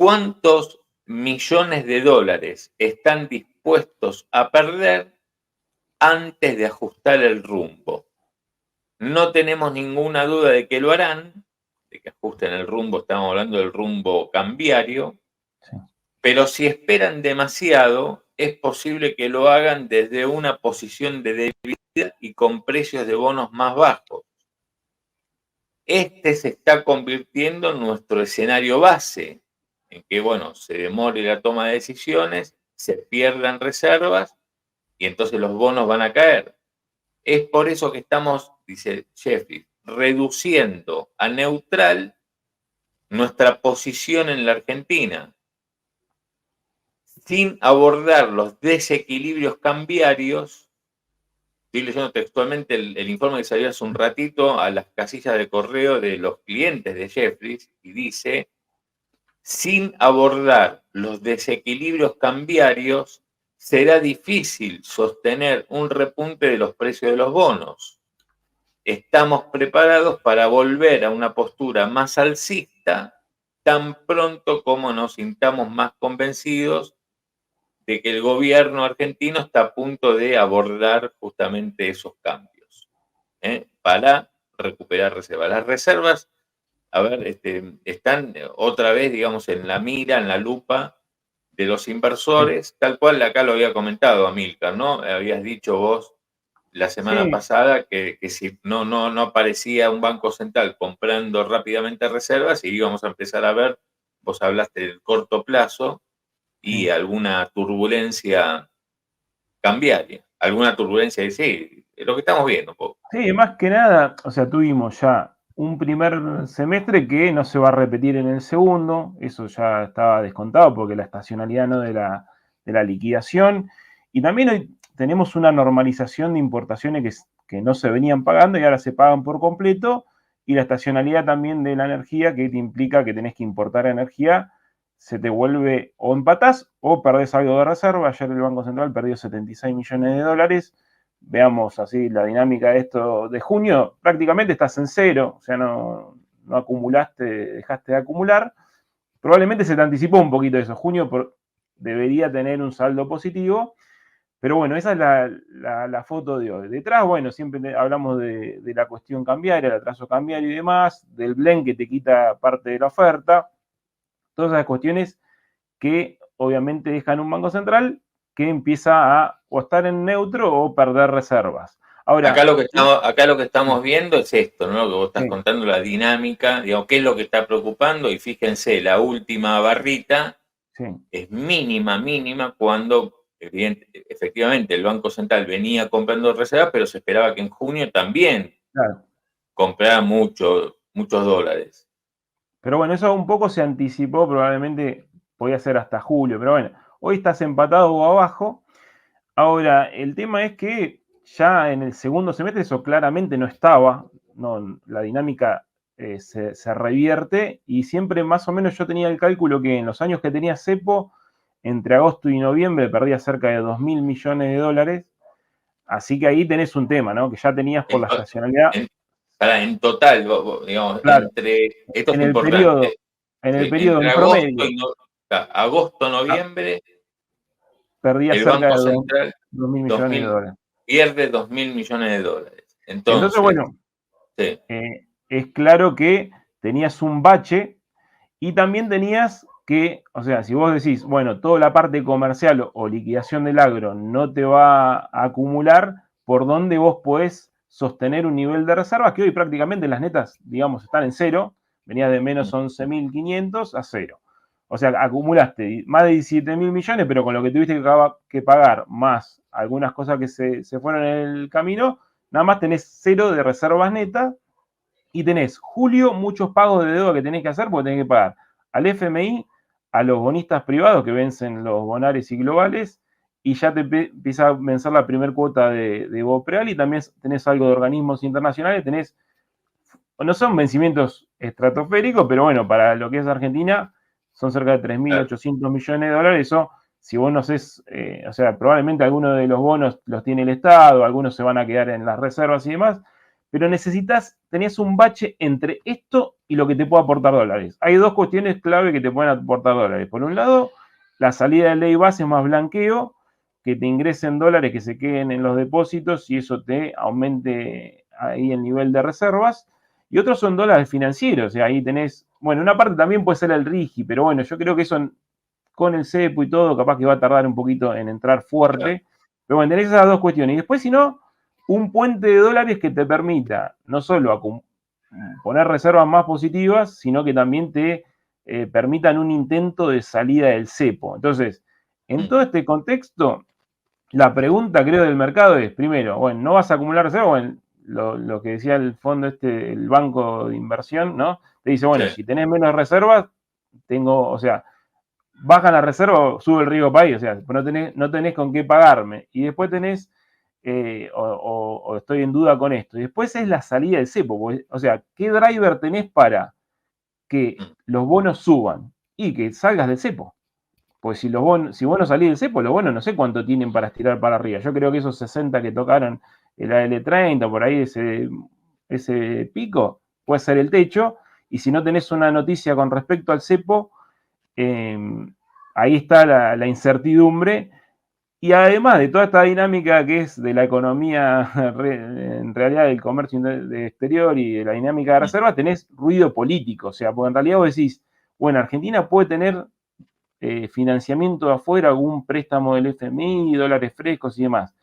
¿cuántos millones de dólares están dispuestos a perder antes de ajustar el rumbo? No tenemos ninguna duda de que lo harán, de que ajusten el rumbo, estamos hablando del rumbo cambiario, Sí. pero si esperan demasiado, es posible que lo hagan desde una posición de debilidad y con precios de bonos más bajos. Este se está convirtiendo en nuestro escenario base, en que, bueno, se demore la toma de decisiones, se pierdan reservas y entonces los bonos van a caer. Es por eso que estamos, dice Jeffrey, reduciendo a neutral nuestra posición en la Argentina, sin abordar los desequilibrios cambiarios. Estoy leyendo textualmente el informe que salió hace un ratito a las casillas de correo de los clientes de Jeffries y dice, sin abordar los desequilibrios cambiarios, será difícil sostener un repunte de los precios de los bonos. Estamos preparados para volver a una postura más alcista tan pronto como nos sintamos más convencidos de que el gobierno argentino está a punto de abordar justamente esos cambios, para recuperar reservas. Las reservas, a ver, están otra vez, digamos, en la mira, en la lupa de los inversores, tal cual acá lo había comentado Amílcar, ¿no? Habías dicho vos la semana pasada que si no aparecía un banco central comprando rápidamente reservas y íbamos a empezar a ver, vos hablaste del corto plazo y alguna turbulencia cambiaria, alguna turbulencia, sí, lo que estamos viendo un poco. Sí, más que nada, o sea, tuvimos ya un primer semestre que no se va a repetir en el segundo, eso ya estaba descontado porque la estacionalidad no de la liquidación, y también hoy tenemos una normalización de importaciones que no se venían pagando y ahora se pagan por completo, y la estacionalidad también de la energía que te implica que tenés que importar energía, se te vuelve o empatás o perdés algo de reserva. Ayer el Banco Central perdió 76 millones de dólares. Veamos así la dinámica de esto de junio, prácticamente estás en cero, o sea, no acumulaste, dejaste de acumular. Probablemente se te anticipó un poquito eso. Junio debería tener un saldo positivo, pero bueno, esa es la foto de hoy. Detrás, bueno, siempre hablamos de la cuestión cambiaria, el atraso cambiario y demás, del blend que te quita parte de la oferta, todas esas cuestiones que obviamente dejan un banco central que empieza a o estar en neutro o perder reservas. Ahora, acá lo que estamos viendo es esto, ¿no? Lo que vos estás contando, la dinámica, digamos, qué es lo que está preocupando, y fíjense, la última barrita es mínima, cuando efectivamente el Banco Central venía comprando reservas, pero se esperaba que en junio también comprara muchos dólares. Pero bueno, eso un poco se anticipó, probablemente podía ser hasta julio, pero bueno, hoy estás empatado o abajo. Ahora, el tema es que ya en el segundo semestre eso claramente no estaba, no, la dinámica se revierte, y siempre más o menos yo tenía el cálculo que en los años que tenía Cepo, entre agosto y noviembre perdía cerca de 2.000 millones de dólares, así que ahí tenés un tema, ¿no? Que ya tenías por la estacionalidad. En total, digamos, claro, esto es en el importante. periodo en Agosto promedio. Noviembre, Perdía el cerca Banco de Central 2.000 millones de dólares. pierde 2.000 millones de dólares. Entonces bueno, sí. Es claro que tenías un bache y también tenías que, o sea, si vos decís, bueno, toda la parte comercial o liquidación del agro no te va a acumular, ¿por dónde vos podés sostener un nivel de reservas que hoy prácticamente las netas, digamos, están en cero? Venías de menos 11.500 a cero. O sea, acumulaste más de 17.000 millones, pero con lo que tuviste que pagar, más algunas cosas que se fueron en el camino, nada más tenés cero de reservas netas. Y tenés julio muchos pagos de deuda que tenés que hacer porque tenés que pagar al FMI, a los bonistas privados que vencen los bonares y globales, y ya te empieza a vencer la primera cuota de BOPREAL, y también tenés algo de organismos internacionales, no son vencimientos estratosféricos, pero bueno, para lo que es Argentina son cerca de 3.800 millones de dólares. Eso, si vos no haces, o sea, probablemente algunos de los bonos los tiene el Estado, algunos se van a quedar en las reservas y demás, pero tenías un bache entre esto y lo que te puede aportar dólares. Hay dos cuestiones clave que te pueden aportar dólares. Por un lado, la salida de ley base más blanqueo, que te ingresen dólares que se queden en los depósitos y eso te aumente ahí el nivel de reservas. Y otros son dólares financieros, o sea, ahí tenés, bueno, una parte también puede ser el RIGI, pero bueno, yo creo que eso con el cepo y todo, capaz que va a tardar un poquito en entrar fuerte. Pero bueno, tenés esas dos cuestiones. Y después, si no, un puente de dólares que te permita no solo poner reservas más positivas, sino que también te permitan un intento de salida del cepo. Entonces, en todo este contexto, la pregunta, creo, del mercado es, primero, bueno, ¿no vas a acumular reservas? Bueno, lo que decía el fondo el banco de inversión, ¿no? Te dice, bueno, si tenés menos reservas, o sea, baja la reserva, sube el riesgo país, o sea, no tenés con qué pagarme. Y después tenés, o estoy en duda con esto. Y después es la salida del cepo, o sea, ¿qué driver tenés para que los bonos suban? Y que salgas del cepo. Pues si vos no salís del cepo, los bonos no sé cuánto tienen para estirar para arriba. Yo creo que esos 60 que tocaron el AL30, por ahí ese pico, puede ser el techo. Y si no tenés una noticia con respecto al cepo, ahí está la incertidumbre. Y además de toda esta dinámica que es de la economía, en realidad del comercio de exterior y de la dinámica de reserva, tenés ruido político. O sea, porque en realidad vos decís, bueno, Argentina puede tener financiamiento de afuera, algún préstamo del FMI, dólares frescos y demás.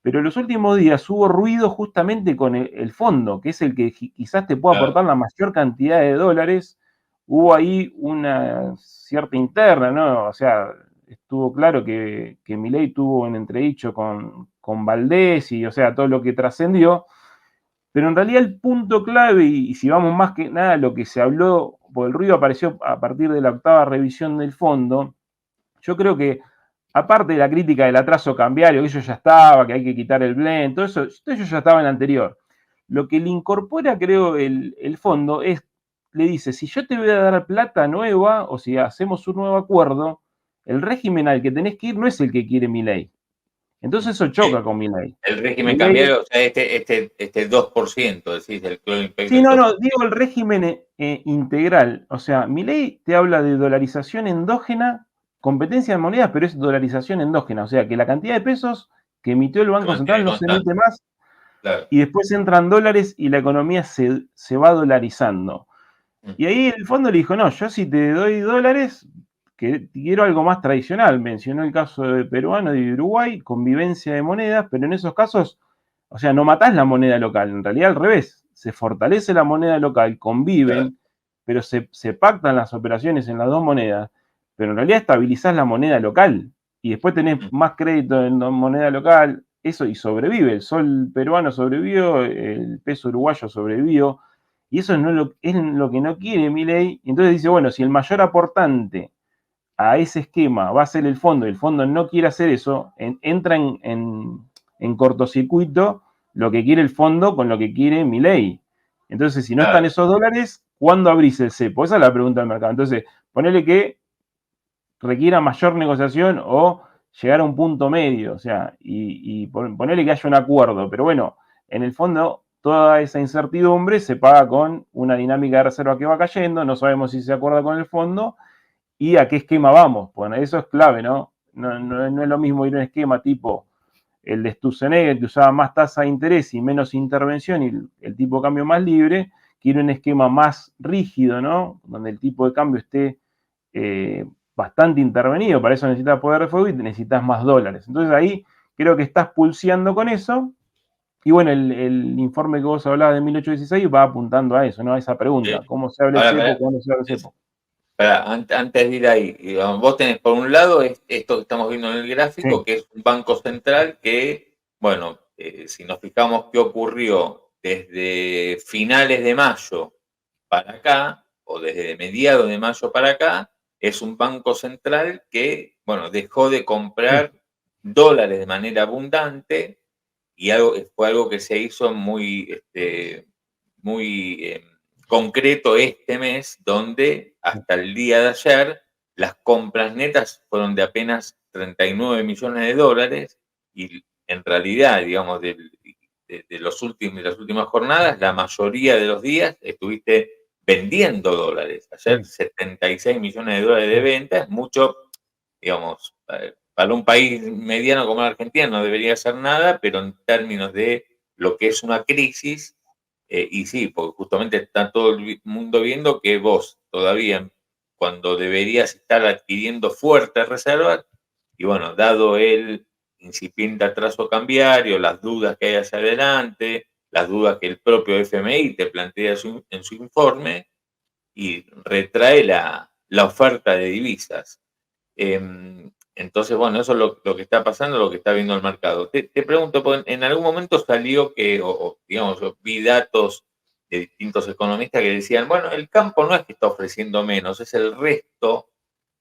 Pero en los últimos días hubo ruido justamente con el fondo, que es el que quizás te pueda aportar la mayor cantidad de dólares. Hubo ahí una cierta interna, ¿no? O sea, estuvo claro que Milei tuvo un entredicho con Valdés y, o sea, todo lo que trascendió. Pero en realidad el punto clave, y si vamos más que nada a lo que se habló, porque el ruido apareció a partir de la octava revisión del fondo, yo creo que aparte de la crítica del atraso cambiario, que eso ya estaba, que hay que quitar el blend, todo eso ya estaba en el anterior. Lo que le incorpora, creo, el fondo le dice, si yo te voy a dar plata nueva, o si hacemos un nuevo acuerdo, el régimen al que tenés que ir no es el que quiere Milei. Entonces eso choca con Milei. El régimen cambiario, o sea, este 2%, decís, del clone impact. Sí, no, digo el régimen integral. O sea, Milei te habla de dolarización endógena, competencia de monedas, pero es dolarización endógena. O sea, que la cantidad de pesos que emitió el Banco Central no se emite más. Claro. Y después entran dólares y la economía se va dolarizando. Y ahí el fondo le dijo, no, yo si te doy dólares, que quiero algo más tradicional. Mencionó el caso de peruano y de Uruguay, convivencia de monedas, pero en esos casos, o sea, no matás la moneda local, en realidad al revés, se fortalece la moneda local, conviven, pero se pactan las operaciones en las dos monedas, pero en realidad estabilizás la moneda local y después tenés más crédito en la moneda local, eso y sobrevive, el sol peruano sobrevivió, el peso uruguayo sobrevivió, y eso es lo que no quiere Milei. Entonces dice, bueno, si el mayor aportante a ese esquema va a ser el fondo y el fondo no quiere hacer eso, entra en cortocircuito lo que quiere el fondo con lo que quiere Milei. Entonces, si no están esos dólares, ¿cuándo abrís el cepo? Esa es la pregunta del mercado. Entonces, ponele que requiera mayor negociación o llegar a un punto medio, o sea, y ponerle que haya un acuerdo. Pero bueno, en el fondo, toda esa incertidumbre se paga con una dinámica de reserva que va cayendo, no sabemos si se acuerda con el fondo y a qué esquema vamos. Bueno, eso es clave, ¿no? No es lo mismo ir a un esquema tipo el de Sturzenegger, que usaba más tasa de interés y menos intervención y el tipo de cambio más libre, que ir a un esquema más rígido, ¿no? Donde el tipo de cambio esté bastante intervenido, para eso necesitas poder de fuego y necesitas más dólares. Entonces ahí creo que estás pulseando con eso. Y bueno, el informe que vos hablabas de 1816 va apuntando a eso, ¿no? A esa pregunta. ¿Cómo se abre el cepo? ¿Cuándo se abre el cepo? Antes de ir ahí, vos tenés por un lado esto que estamos viendo en el gráfico, que es un banco central que, bueno, si nos fijamos qué ocurrió desde finales de mayo para acá, o desde mediados de mayo para acá, es un banco central que, bueno, dejó de comprar dólares de manera abundante y fue algo que se hizo muy concreto este mes, donde hasta el día de ayer las compras netas fueron de apenas 39 millones de dólares y en realidad, digamos, de las últimas jornadas, la mayoría de los días estuviste vendiendo dólares. Ayer 76 millones de dólares de ventas, mucho, digamos, para un país mediano como la Argentina no debería ser nada, pero en términos de lo que es una crisis, y sí, porque justamente está todo el mundo viendo que vos todavía, cuando deberías estar adquiriendo fuertes reservas, y bueno, dado el incipiente atraso cambiario, las dudas que hay hacia adelante, las dudas que el propio FMI te plantea en su informe, y retrae la oferta de divisas. Entonces, bueno, eso es lo que está pasando, lo que está viendo el mercado. Te pregunto, en algún momento salió que, digamos, yo vi datos de distintos economistas que decían, bueno, el campo no es que está ofreciendo menos, es el resto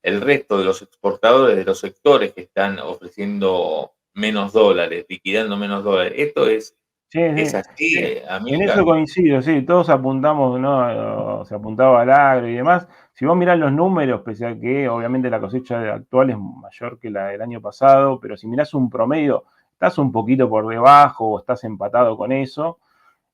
de los exportadores de los sectores que están ofreciendo menos dólares, liquidando menos dólares. Esto es Sí, así, sí. En amiga. eso coincido, sí, todos apuntamos, ¿no? Se apuntaba al agro y demás. Si vos mirás los números, pese a que obviamente la cosecha actual es mayor que la del año pasado, pero si mirás un promedio, estás un poquito por debajo o estás empatado con eso.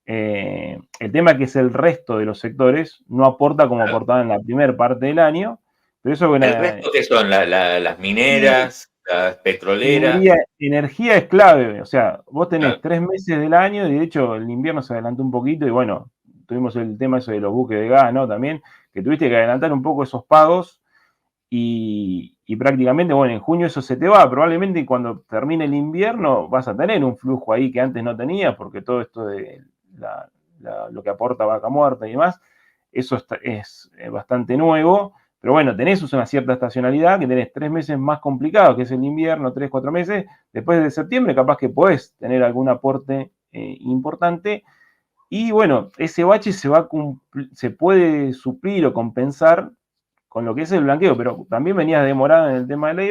El tema es que es el resto de los sectores, no aporta como Claro. aportaba en la primera parte del año, pero eso ¿El resto que son las y mineras, las petroleras? energía es clave, o sea, vos tenés Claro. 3 meses del año, y de hecho el invierno se adelantó un poquito, y bueno, tuvimos el tema eso de los buques de gas, ¿no? También, que tuviste que adelantar un poco esos pagos, y prácticamente, bueno, en junio eso se te va, probablemente cuando termine el invierno vas a tener un flujo ahí que antes no tenías, porque todo esto de lo que aporta vaca muerta y demás, eso es bastante nuevo. Pero bueno, tenés una cierta estacionalidad, que tenés 3 meses más complicados, que es el invierno, 3, 4 meses. Después de septiembre, capaz que podés tener algún aporte importante. Y bueno, ese bache se puede suplir o compensar con lo que es el blanqueo, pero también venías demorado en el tema de ley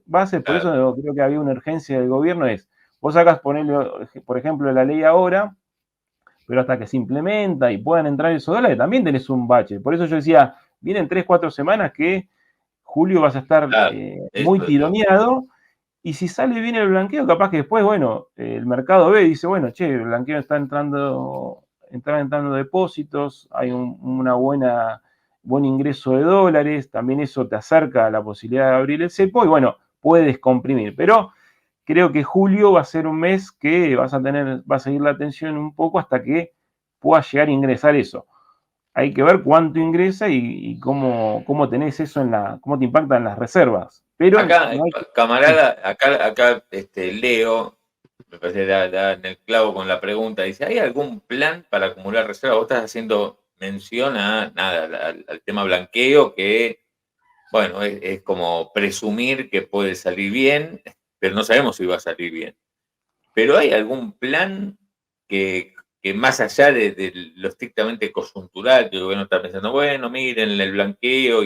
base, por Claro. eso creo que había una urgencia del gobierno. Vos sacas, ponerle, por ejemplo, la ley ahora, pero hasta que se implementa y puedan entrar esos dólares, también tenés un bache. Por eso yo decía, vienen 3, 4 semanas que julio vas a estar Claro, muy eso es tironeado, y si sale bien el blanqueo, capaz que después, bueno, el mercado ve y dice, bueno, che, el blanqueo están entrando depósitos, hay buen ingreso de dólares, también eso te acerca a la posibilidad de abrir el cepo, y bueno, puedes comprimir. Pero creo que julio va a ser un mes que va a seguir la tensión un poco hasta que pueda llegar a ingresar eso. Hay que ver cuánto ingresa y cómo tenés eso cómo te impacta en las reservas. Pero acá, no hay que. camarada, acá Leo, me parece que da en el clavo con la pregunta, dice, ¿hay algún plan para acumular reservas? Vos estás haciendo mención a nada, al tema blanqueo, que bueno, es como presumir que puede salir bien, pero no sabemos si va a salir bien. Pero ¿hay algún plan que más allá de lo estrictamente coyuntural, que el gobierno está pensando, bueno, miren el blanqueo,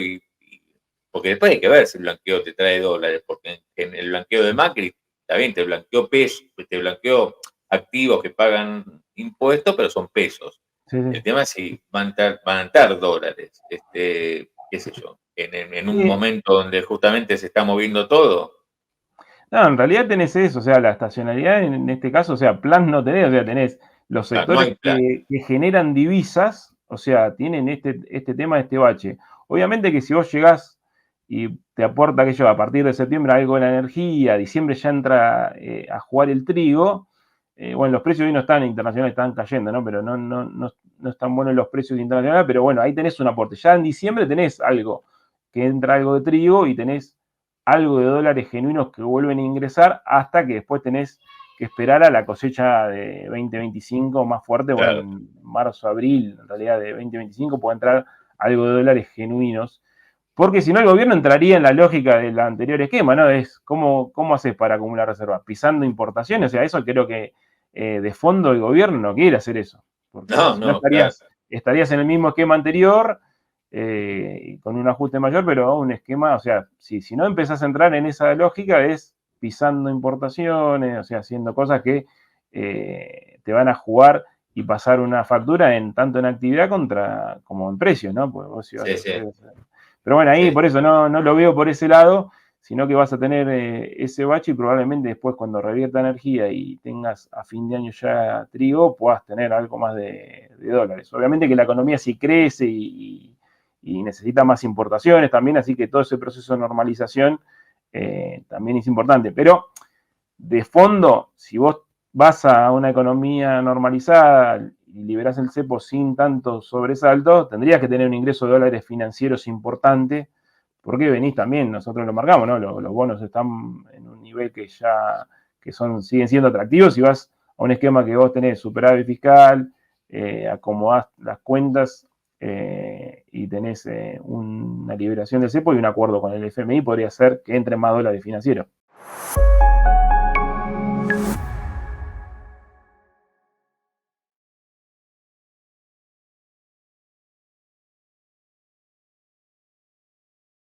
porque después hay que ver si el blanqueo te trae dólares, porque en el blanqueo de Macri, está bien, te blanqueó pesos, te blanqueó activos que pagan impuestos, pero son pesos. Sí, El sí. tema es si van a entrar dólares, qué sé yo, en un Sí. momento donde justamente se está moviendo todo. No, en realidad tenés eso, o sea, la estacionalidad en este caso, o sea, plan no tenés, o sea, tenés los Claro, no hay sectores plan. que generan divisas, o sea, tienen este tema, este bache. Obviamente que si vos llegás y te aporta aquello a partir de septiembre algo de la energía, diciembre ya entra a jugar el trigo, bueno, los precios hoy no están internacionales, están cayendo, ¿no? Pero no están buenos los precios internacionales, pero bueno, ahí tenés un aporte. Ya en diciembre tenés algo, que entra algo de trigo y tenés algo de dólares genuinos que vuelven a ingresar, hasta que después tenés que esperar a la cosecha de 2025 más fuerte, bueno, Claro. en marzo, abril, en realidad de 2025 puede entrar algo de dólares genuinos, porque si no el gobierno entraría en la lógica del anterior esquema, ¿no? Es cómo haces para acumular reservas, pisando importaciones, o sea, eso creo que de fondo el gobierno no quiere hacer eso, porque No, si no no, claro. estarías en el mismo esquema anterior, con un ajuste mayor, pero un esquema, o sea, si no empezás a entrar en esa lógica, es pisando importaciones, o sea, haciendo cosas que te van a jugar y pasar una factura tanto en actividad como en precios, ¿no? Porque vos si vas Sí, a sí, hacer. Pero bueno, ahí sí. por eso no lo veo por ese lado. sino que vas a tener ese bache y probablemente después cuando revierta energía y tengas a fin de año ya trigo, puedas tener algo más de dólares. Obviamente que la economía sí crece y necesita más importaciones también, así que todo ese proceso de normalización también es importante. Pero de fondo, si vos vas a una economía normalizada y liberás el cepo sin tanto sobresalto, tendrías que tener un ingreso de dólares financieros importante, porque venís también, nosotros lo marcamos, ¿no? Los bonos están en un nivel que ya siguen siendo atractivos y vas a un esquema que vos tenés superávit fiscal, acomodás las cuentas y tenés una liberación del cepo y un acuerdo con el FMI podría ser que entren más dólares financieros.